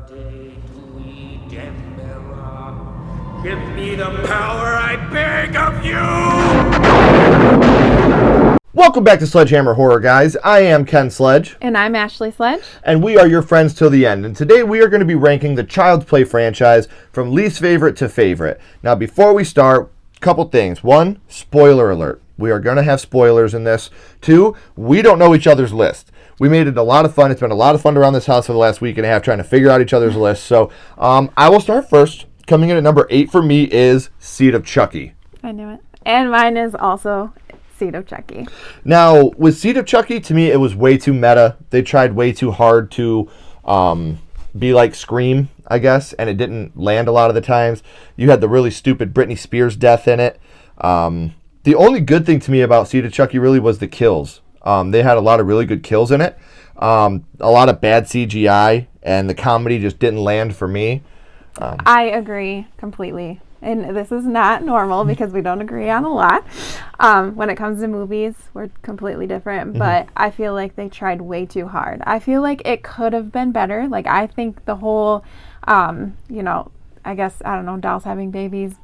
Give me the power, I beg of you! Welcome back to Sledgehammer Horror, guys. I am Ken Sledge. And I'm Ashley Sledge. And we are your friends till the end. And today we are going to be ranking the Child's Play franchise from least favorite to favorite. Now, before we start, a couple things. One, spoiler alert. We are going to have spoilers in this. Two, we don't know each other's list. We made it a lot of fun. It's been a lot of fun around this house for the last week and a half trying to figure out each other's lists. So I will start first. Coming in at number 8 for me is Seed of Chucky. I knew it. And mine is also Seed of Chucky. Now, with Seed of Chucky, to me, it was way too meta. They tried way too hard to be like Scream, I guess, and it didn't land a lot of the times. You had the really stupid Britney Spears death in it. The only good thing to me about Seed of Chucky really was the kills. They had a lot of really good kills in it. A lot of bad CGI, and the comedy just didn't land for me. I agree completely. And this is not normal because we don't agree on a lot. When it comes to movies, we're completely different. But I feel like they tried way too hard. I feel like it could have been better. Like, I think the whole, I guess, I don't know, dolls having babies,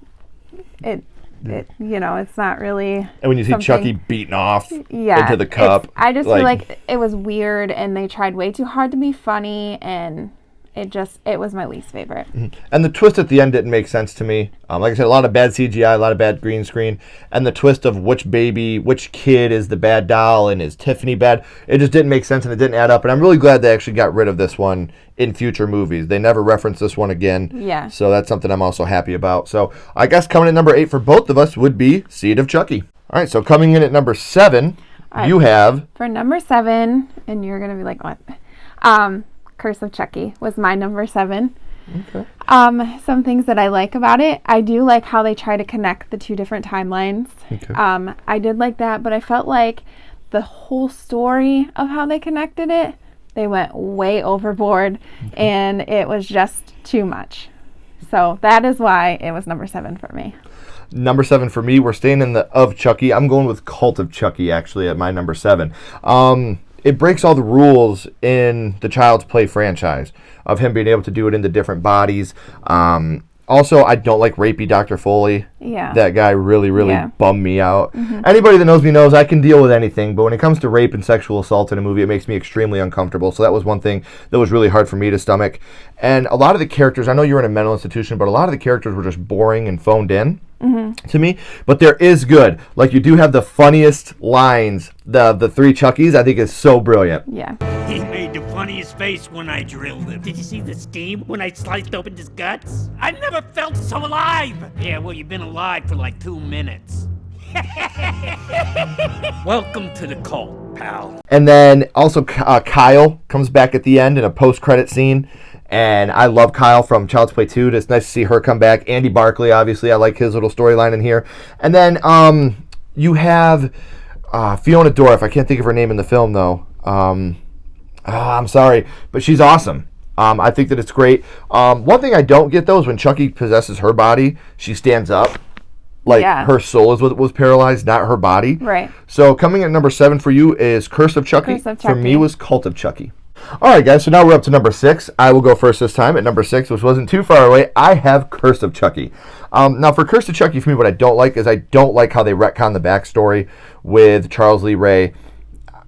it's not really. And when you see Chucky beaten off into the cup. I just feel like it was weird and they tried way too hard to be funny, and it was my least favorite. And the twist at the end didn't make sense to me. Like I said, a lot of bad CGI, a lot of bad green screen, and the twist of which kid is the bad doll and is Tiffany bad, it just didn't make sense and it didn't add up. And I'm really glad they actually got rid of this one in future movies. They never referenced this one again. Yeah. So that's something I'm also happy about. So I guess coming in at number 8 for both of us would be Seed of Chucky. All right, so coming in at number 7, you have... For number 7, and you're going to be like, what? Curse of Chucky was my number 7. Okay. Some things that I like about it. I do like how they try to connect the two different timelines. Okay. I did like that, but I felt like the whole story of how they connected it, they went way overboard, and it was just too much. So that is why it was number 7 for me. Number 7 for me, we're staying in the of Chucky. I'm going with Cult of Chucky, actually, at my number 7. It breaks all the rules in the Child's Play franchise of him being able to do it into different bodies. Also, I don't like rapey Dr. Foley. Yeah. That guy really bummed me out. Anybody that knows me knows I can deal with anything, but when it comes to rape and sexual assault in a movie, it makes me extremely uncomfortable. So that was one thing that was really hard for me to stomach. And a lot of the characters, I know you're in a mental institution, but a lot of the characters were just boring and phoned in. To me, but there is good. Like, you do have the funniest lines. The 3 Chuckies, I think, is so brilliant. Yeah. He made the funniest face when I drilled him. Did you see the steam when I sliced open his guts? I never felt so alive. Yeah, well, you've been alive for like 2 minutes. Welcome to the cult, pal. And then also Kyle comes back at the end in a post-credit scene. And I love Kyle from Child's Play 2. It's nice to see her come back. Andy Barclay, obviously. I like his little storyline in here. And then you have Fiona Dorff. I can't think of her name in the film, though. I'm sorry. But she's awesome. I think that it's great. One thing I don't get, though, is when Chucky possesses her body, she stands up. Like, her soul is what was paralyzed, not her body. Right. So coming at number 7 for you is Curse of Chucky. Curse of Chucky. For me was Cult of Chucky. All right, guys, so now we're up to number 6. I will go first this time. At number 6, which wasn't too far away, I have Curse of Chucky. Now, for Curse of Chucky, for me, what I don't like is I don't like how they retcon the backstory with Charles Lee Ray.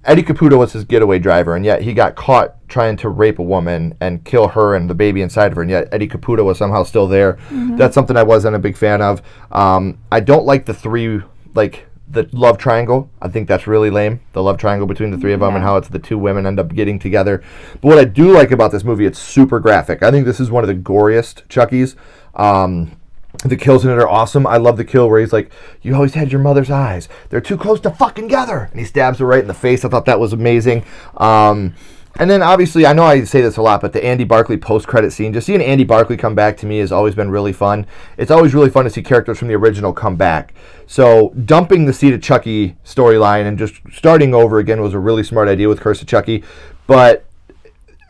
Eddie Caputo was his getaway driver, and yet he got caught trying to rape a woman and kill her and the baby inside of her, and yet Eddie Caputo was somehow still there. That's something I wasn't a big fan of. I don't like the love triangle. I think that's really lame. The love triangle between the 3 of them and how it's the 2 women end up getting together. But what I do like about this movie, it's super graphic. I think this is one of the goriest Chuckies. The kills in it are awesome. I love the kill where he's like, "You always had your mother's eyes. They're too close to fucking together." And he stabs her right in the face. I thought that was amazing. And then, obviously, I know I say this a lot, but the Andy Barclay post-credit scene, just seeing Andy Barclay come back to me has always been really fun. It's always really fun to see characters from the original come back. So dumping the Seed of Chucky storyline and just starting over again was a really smart idea with Curse of Chucky. But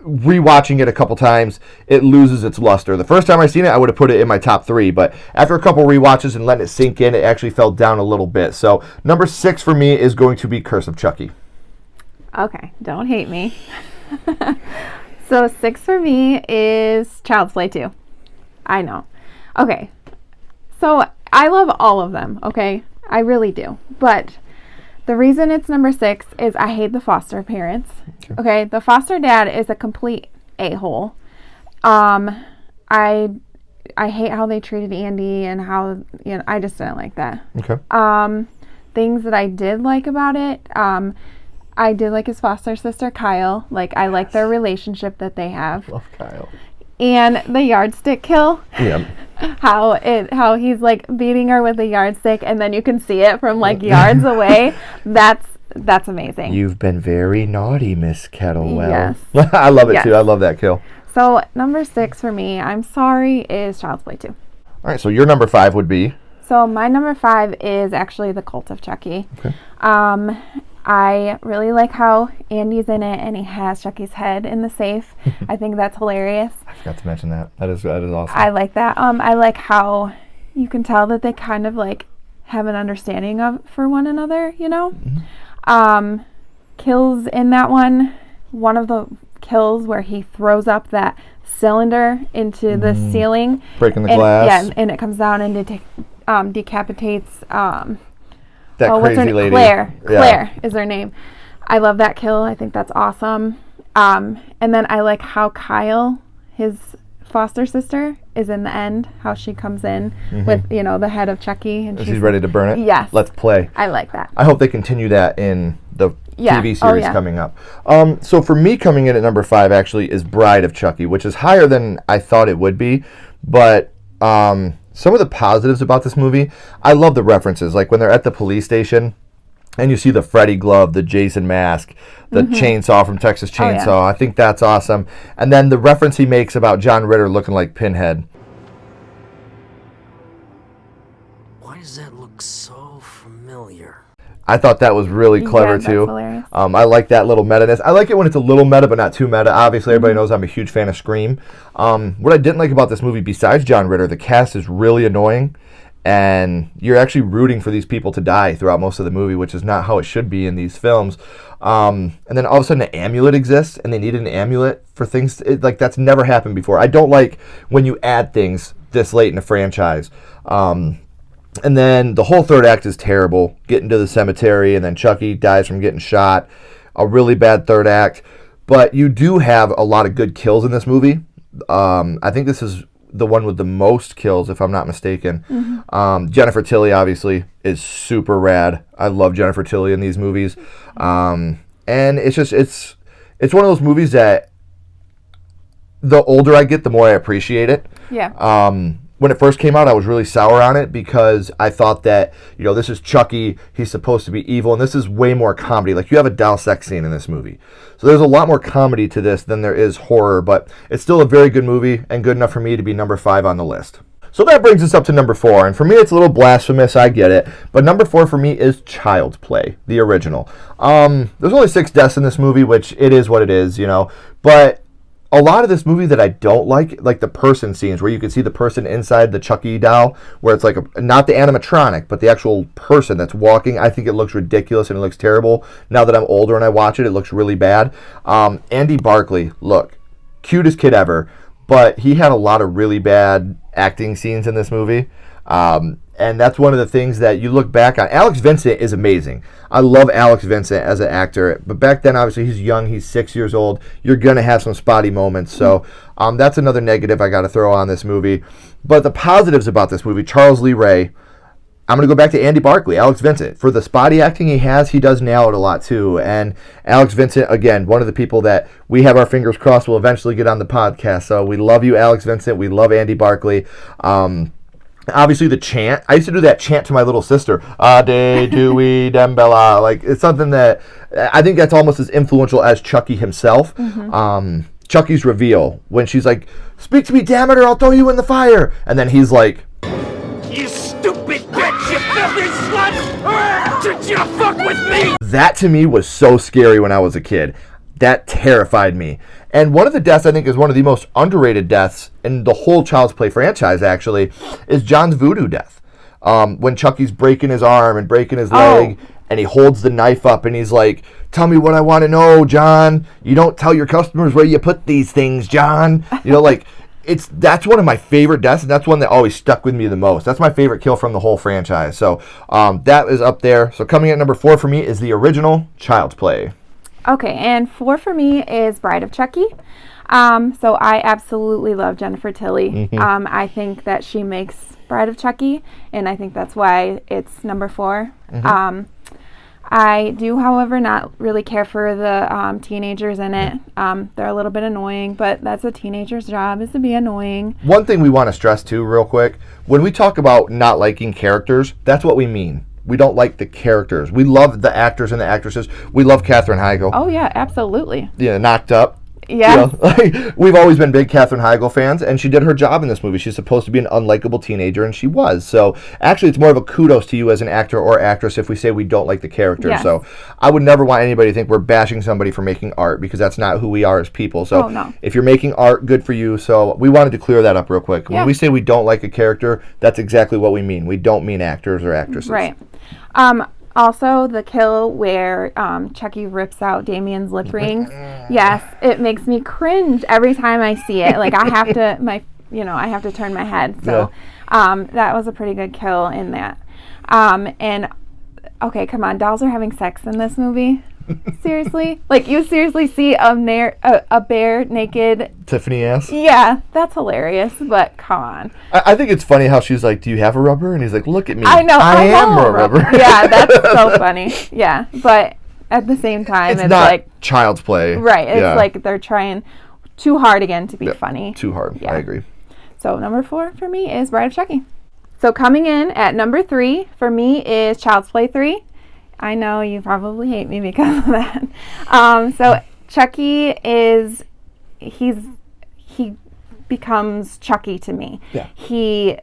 rewatching it a couple times, it loses its luster. The first time I seen it, I would have put it in my top 3, but after a couple rewatches and letting it sink in, it actually fell down a little bit. So number 6 for me is going to be Curse of Chucky. Okay, don't hate me. So 6 for me is Child's Play 2. I know. Okay. So I love all of them, okay? I really do. But the reason it's number 6 is I hate the foster parents. Okay? The foster dad is a complete a-hole. I hate how they treated Andy and how, I just didn't like that. Okay. Things that I did like about it, I did like his foster sister, Kyle. Like, I like their relationship that they have. Love Kyle. And the yardstick kill. Yeah. How he's like beating her with a yardstick and then you can see it from like yards away. That's amazing. You've been very naughty, Miss Kettlewell. Yes. I love it too. I love that kill. So number 6 for me, I'm sorry, is Child's Play 2. All right, so your number 5 would be? So my number 5 is actually The Cult of Chucky. Okay. I really like how Andy's in it and he has Chucky's head in the safe. I think that's hilarious. I forgot to mention that. That is awesome. I like that. I like how you can tell that they kind of like have an understanding for one another, Mm-hmm. Kills in that one of the kills where he throws up that cylinder into the ceiling. Breaking the glass. Yeah, and it comes down and decapitates that crazy lady. Claire is her name. I love that kill. I think that's awesome. And then I like how Kyle, his foster sister, is in the end. How she comes in with the head of Chucky and she's ready to burn it. Yes. Let's play. I like that. I hope they continue that in the TV series coming up. So for me, coming in at number 5 actually is Bride of Chucky, which is higher than I thought it would be. But some of the positives about this movie, I love the references. Like when they're at the police station and you see the Freddy glove, the Jason mask, the chainsaw from Texas Chainsaw. Oh, yeah. I think that's awesome. And then the reference he makes about John Ritter looking like Pinhead. Why does that look so familiar? I thought that was really clever that's too. Hilarious. I like that little meta-ness. I like it when it's a little meta, but not too meta. Obviously, everybody knows I'm a huge fan of Scream. What I didn't like about this movie, besides John Ritter, the cast is really annoying, and you're actually rooting for these people to die throughout most of the movie, which is not how it should be in these films. And then all of a sudden, an amulet exists, and they needed an amulet for things. Like that's never happened before. I don't like when you add things this late in a franchise. And then the whole third act is terrible. Getting to the cemetery, and then Chucky dies from getting shot. A really bad third act. But you do have a lot of good kills in this movie. I think this is the one with the most kills, if I'm not mistaken. Jennifer Tilly, obviously, is super rad. I love Jennifer Tilly in these movies. And it's just, it's one of those movies that the older I get, the more I appreciate it. Yeah. When it first came out, I was really sour on it because I thought that, this is Chucky, he's supposed to be evil, and this is way more comedy. Like, you have a doll sex scene in this movie. So there's a lot more comedy to this than there is horror, but it's still a very good movie and good enough for me to be number 5 on the list. So that brings us up to number 4, and for me it's a little blasphemous, I get it, but number 4 for me is Child's Play, the original. There's only 6 deaths in this movie, which it is what it is, but a lot of this movie that I don't like the person scenes where you can see the person inside the Chucky doll, where it's like not the animatronic, but the actual person that's walking. I think it looks ridiculous and it looks terrible. Now that I'm older and I watch it, it looks really bad. Andy Barclay, look, cutest kid ever, but he had a lot of really bad acting scenes in this movie. And that's one of the things that you look back on. Alex Vincent is amazing. I love Alex Vincent as an actor. But back then, obviously, he's young. He's 6 years old. You're going to have some spotty moments. So that's another negative I got to throw on this movie. But the positives about this movie, Charles Lee Ray, I'm going to go back to Andy Barclay, Alex Vincent. For the spotty acting he does nail it a lot, too. And Alex Vincent, again, one of the people that we have our fingers crossed will eventually get on the podcast. So we love you, Alex Vincent. We love Andy Barclay. Obviously, the chant. I used to do that chant to my little sister. Ade Dewey Dembella. Like, it's something that I think that's almost as influential as Chucky himself. Chucky's reveal, when she's like, "Speak to me, damn it, or I'll throw you in the fire." And then he's like, "You stupid bitch, you filthy slut! Did you fuck with me?" That to me was so scary when I was a kid. That terrified me. And one of the deaths I think is one of the most underrated deaths in the whole Child's Play franchise, actually, is John's voodoo death. When Chucky's breaking his arm and breaking his leg, and he holds the knife up and he's like, tell me what I want to know, John. You don't tell your customers where you put these things, John. You know, like, that's one of my favorite deaths, and that's one that always stuck with me the most. That's my favorite kill from the whole franchise. So that is up there. So coming in at number 4 for me is the original Child's Play. Okay, and 4 for me is Bride of Chucky. So I absolutely love Jennifer Tilly. I think that she makes Bride of Chucky, and I think that's why it's number 4. I do, however, not really care for the teenagers in it. They're a little bit annoying, but that's a teenager's job, is to be annoying. One thing we want to stress, too, real quick, when we talk about not liking characters, that's what we mean. We don't like the characters. We love the actors and the actresses. We love Katherine Heigl. Oh, yeah, absolutely. Yeah, Knocked Up. Yeah. You know, we've always been big Katherine Heigl fans, and she did her job in this movie. She's supposed to be an unlikable teenager, and she was. So actually, it's more of a kudos to you as an actor or actress if we say we don't like the character. Yes. So I would never want anybody to think we're bashing somebody for making art, because that's not who we are as people. So no. If you're making art, good for you. So we wanted to clear that up real quick. When we say we don't like a character, that's exactly what we mean. We don't mean actors or actresses. Right. Also, the kill where Chucky rips out Damien's lip rings. Yes, it makes me cringe every time I see it. Like, I have to, I have to turn my head. So, that was a pretty good kill in that. And okay, come on, dolls are having sex in this movie. Seriously? Like, you seriously see a bare naked Tiffany ass? Yeah, that's hilarious, but come on. I think it's funny how she's like, do you have a rubber? And he's like, look at me. I know. I am a rubber. Yeah, that's so funny. Yeah, but at the same time, it's not like Child's Play. Right, it's like they're trying too hard again to be funny. Too hard, Yeah. I agree. So number 4 for me is Bride of Chucky. So coming in at number 3 for me is Child's Play 3. I know you probably hate me because of that. So Chucky he becomes Chucky to me. Yeah. He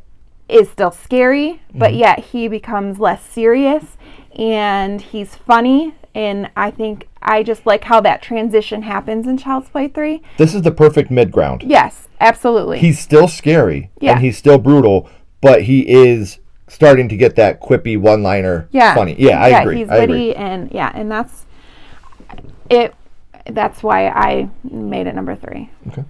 is still scary, but yet he becomes less serious, and he's funny, and I just like how that transition happens in Child's Play 3. This is the perfect mid-ground. Yes, absolutely. He's still scary, Yeah. and he's still brutal, but he is starting to get that quippy one-liner funny. Yeah, I agree. He's I witty, agree. and that's it. That's why I made it number 3. Okay.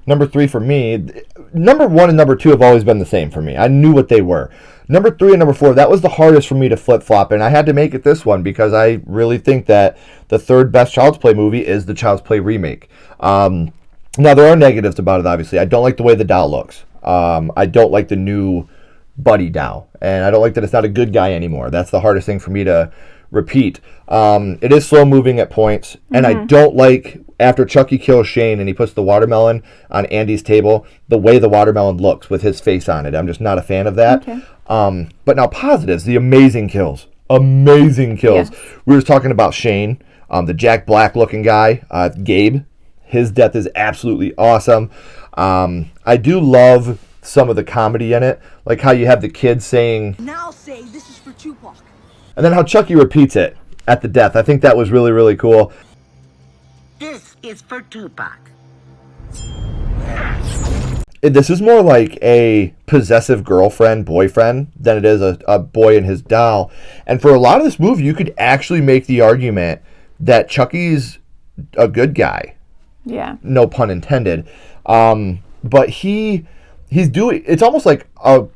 Number 3 for me, number 1 and number 2 have always been the same for me. I knew what they were. Number 3 and number 4, that was the hardest for me to flip-flop, and I had to make it this one because I really think that the third best Child's Play movie is the Child's Play remake. Now, there are negatives about it, obviously. I don't like the way the doll looks. I don't like the new Buddy doll, and I don't like that it's not a good guy anymore. That's the hardest thing for me to repeat. It is slow moving at points, and I don't like after Chucky kills Shane and he puts the watermelon on Andy's table, the way the watermelon looks with his face on it. I'm just not a fan of that. Okay. But now positives, the amazing kills. Yes. We were talking about Shane, the Jack Black looking guy, Gabe. His death is absolutely awesome. I do love some of the comedy in it, like how you have the kids saying, "Now say this is for Tupac." And then how Chucky repeats it at the death. I think that was really, really cool. This is for Tupac. This is more like a possessive girlfriend, boyfriend, than it is a boy and his doll. And for a lot of this movie, you could actually make the argument that Chucky's a good guy. Yeah. No pun intended. But he's doing, it's almost like a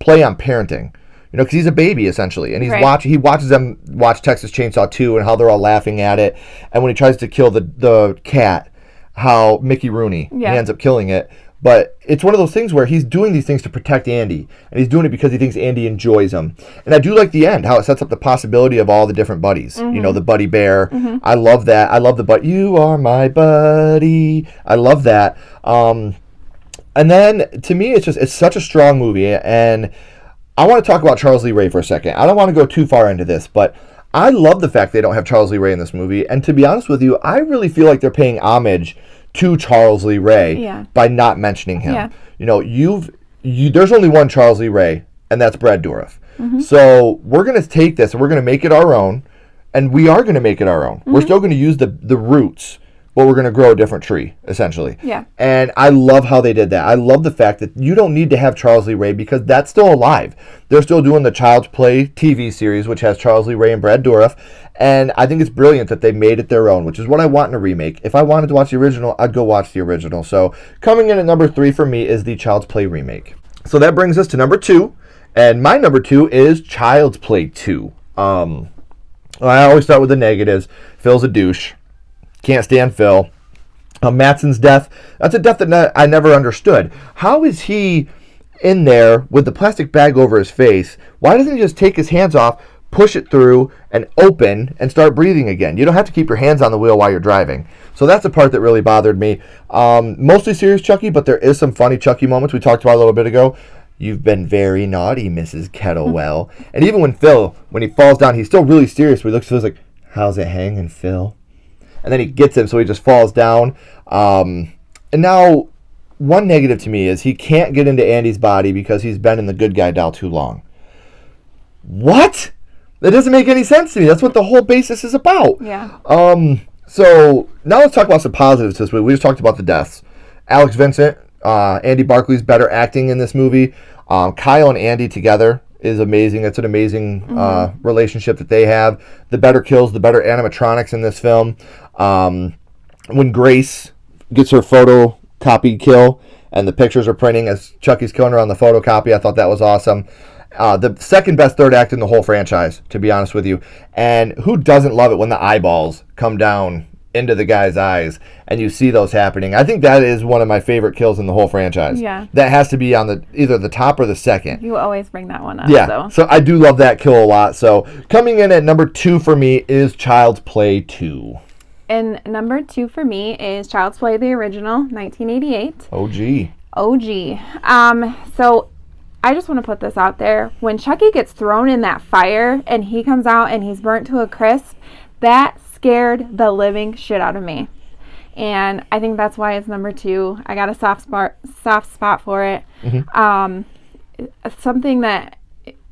play on parenting. You know, because he's a baby, essentially. And he watches them watch Texas Chainsaw 2 and how they're all laughing at it. And when he tries to kill the cat, how Mickey Rooney, he ends up killing it. But it's one of those things where he's doing these things to protect Andy. And he's doing it because he thinks Andy enjoys him. And I do like the end, how it sets up the possibility of all the different buddies. You know, the buddy bear. I love that. I love the buddy. You are my buddy. I love that. And then, to me, it's such a strong movie. And I want to talk about Charles Lee Ray for a second. I don't want to go too far into this, but I love the fact they don't have Charles Lee Ray in this movie. And to be honest with you, I really feel like they're paying homage to Charles Lee Ray by not mentioning him. Yeah. You know, there's only one Charles Lee Ray, and that's Brad Dourif. So we're going to take this and we're going to make it our own, and we are going to make it our own. We're still going to use the roots but we're going to grow a different tree, essentially. Yeah. And I love how they did that. I love the fact that you don't need to have Charles Lee Ray because that's still alive. They're still doing the Child's Play TV series, which has Charles Lee Ray and Brad Dourif. And I think it's brilliant that they made it their own, which is what I want in a remake. If I wanted to watch the original, I'd go watch the original. So coming in at number 3 for me is the Child's Play remake. So that brings us to number 2. And my number 2 is Child's Play 2. I always start with the negatives. Phil's a douche. Can't stand Phil. Matson's death, that's a death that I never understood. How is he in there with the plastic bag over his face? Why doesn't he just take his hands off, push it through, and open, and start breathing again? You don't have to keep your hands on the wheel while you're driving. So that's the part that really bothered me. Mostly serious Chucky, but there is some funny Chucky moments we talked about a little bit ago. You've been very naughty, Mrs. Kettlewell. And even when Phil, when he falls down, he's still really serious. Where he looks at Phil like, how's it hanging, Phil? And then he gets him, so he just falls down. And now, one negative to me is he can't get into Andy's body because he's been in the good guy doll too long. What? That doesn't make any sense to me. That's what the whole basis is about. Yeah. So now let's talk about some positives this week. We just talked about the deaths. Alex Vincent, Andy Barclay's better acting in this movie. Kyle and Andy together is amazing. It's an amazing relationship that they have. The better kills, the better animatronics in this film. When Grace gets her photocopy kill and the pictures are printing as Chucky's killing her on the photocopy, I thought that was awesome. The second best third act in the whole franchise, to be honest with you. And who doesn't love it when the eyeballs come down into the guy's eyes and you see those happening? I think that is one of my favorite kills in the whole franchise. Yeah. That has to be on either the top or the second. You always bring that one up. Yeah. So I do love that kill a lot. So coming in at number 2 for me is Child's Play 2. And number 2 for me is Child's Play, the original, 1988. OG. So I just want to put this out there. When Chucky gets thrown in that fire and he comes out and he's burnt to a crisp, that scared the living shit out of me. And I think that's why it's number 2. I got a soft spot for it. Something that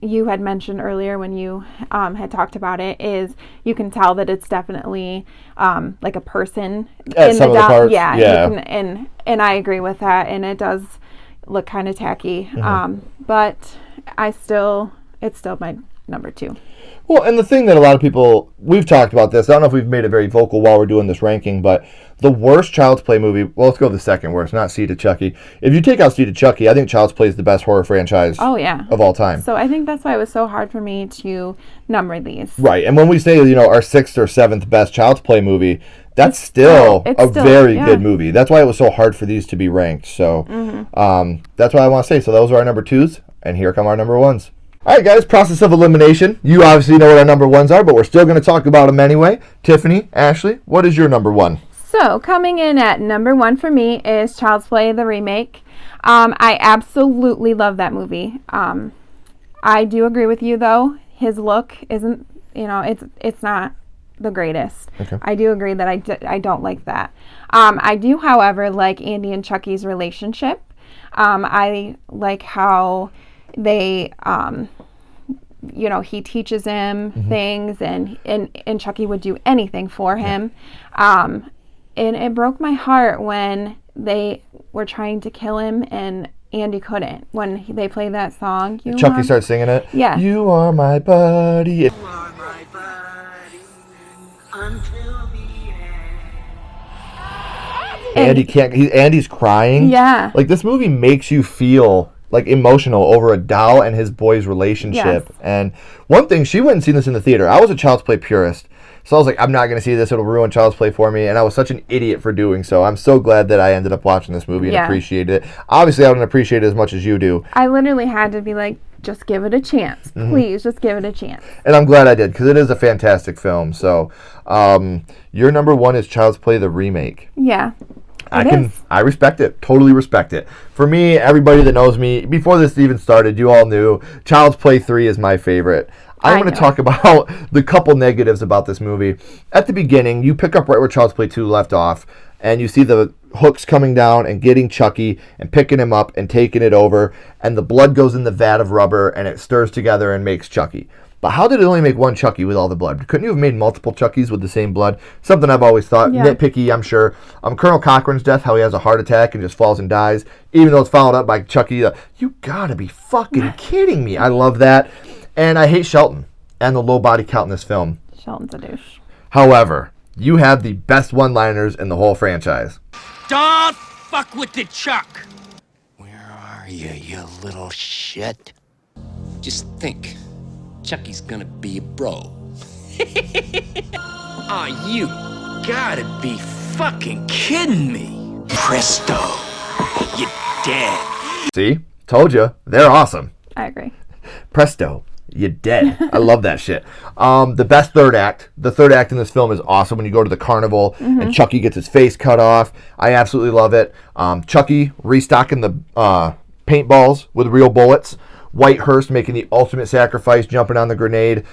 you had mentioned earlier when you had talked about it is you can tell that it's definitely like a person in the doll. Yeah. And I agree with that. And it does look kind of tacky. But it's still my number 2. Well, and the thing that a lot of people, we've talked about this, I don't know if we've made it very vocal while we're doing this ranking, but the worst Child's Play movie, well, let's go with the second worst, not Seed of Chucky. If you take out Seed of Chucky, I think Child's Play is the best horror franchise of all time. So I think that's why it was so hard for me to number these. Right, and when we say, our 6th or 7th best Child's Play movie, that's still a very good movie. That's why it was so hard for these to be ranked. So that's what I want to say. So those are our number 2s, and here come our number 1s. All right, guys, process of elimination. You obviously know what our number 1s are, but we're still going to talk about them anyway. Tiffany, Ashley, what is your number 1? So coming in at number 1 for me is Child's Play, the remake. I absolutely love that movie. I do agree with you, though. His look isn't, it's not the greatest. Okay. I do agree that I don't like that. I do, however, like Andy and Chucky's relationship. I like how they he teaches him things and Chucky would do anything for him. And it broke my heart when they were trying to kill him and Andy couldn't. When they played that song. Chucky starts singing it. Yeah. You are my buddy. You are my buddy until the end. Andy's crying. Yeah. Like, this movie makes you feel like emotional over a doll and his boy's relationship. Yes. And one thing, she went and seen this in the theater. I was a Child's Play purist. So I was like, I'm not going to see this. It'll ruin Child's Play for me. And I was such an idiot for doing so. I'm so glad that I ended up watching this movie and appreciated it. Obviously, I don't appreciate it as much as you do. I literally had to be like, just give it a chance. Please, just give it a chance. And I'm glad I did, because it is a fantastic film. So your number 1 is Child's Play, the remake. Yeah. I respect it. Totally respect it. For me, everybody that knows me, before this even started, you all knew Child's Play 3 is my favorite. I'm going to talk about the couple negatives about this movie. At the beginning, you pick up right where Child's Play 2 left off, and you see the hooks coming down and getting Chucky and picking him up and taking it over, and the blood goes in the vat of rubber and it stirs together and makes Chucky. But how did it only make one Chucky with all the blood? Couldn't you have made multiple Chuckies with the same blood? Something I've always thought. Yeah. Nitpicky, I'm sure. Colonel Cochran's death, how he has a heart attack and just falls and dies, even though it's followed up by Chucky. You gotta be fucking kidding me. I love that. And I hate Shelton and the low body count in this film. Shelton's a douche. However, you have the best one-liners in the whole franchise. Don't fuck with the Chuck. Where are you, you little shit? Just think, Chucky's gonna be a bro. Aw, you gotta be fucking kidding me. Presto, you're dead. See? Told you. They're awesome. I agree. Presto. You're dead. I love that shit. The best third act. The third act in this film is awesome when you go to the carnival and Chucky gets his face cut off. I absolutely love it. Chucky restocking the paintballs with real bullets. Whitehurst making the ultimate sacrifice, jumping on the grenade.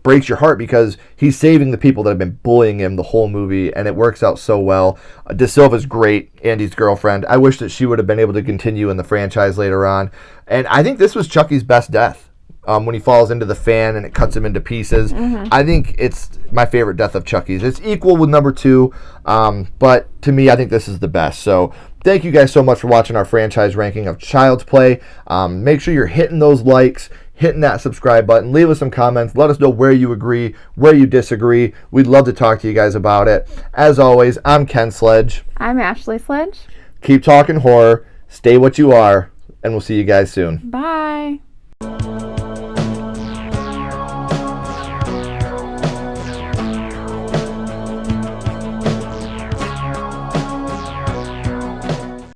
Breaks your heart because he's saving the people that have been bullying him the whole movie, and it works out so well. De Silva's great, Andy's girlfriend. I wish that she would have been able to continue in the franchise later on. And I think this was Chucky's best death. When he falls into the fan and it cuts him into pieces. I think it's my favorite death of Chucky's. It's equal with number 2, but to me, I think this is the best. So thank you guys so much for watching our franchise ranking of Child's Play. Make sure you're hitting those likes, hitting that subscribe button. Leave us some comments. Let us know where you agree, where you disagree. We'd love to talk to you guys about it. As always, I'm Ken Sledge. I'm Ashley Sledge. Keep talking horror. Stay what you are, and we'll see you guys soon. Bye.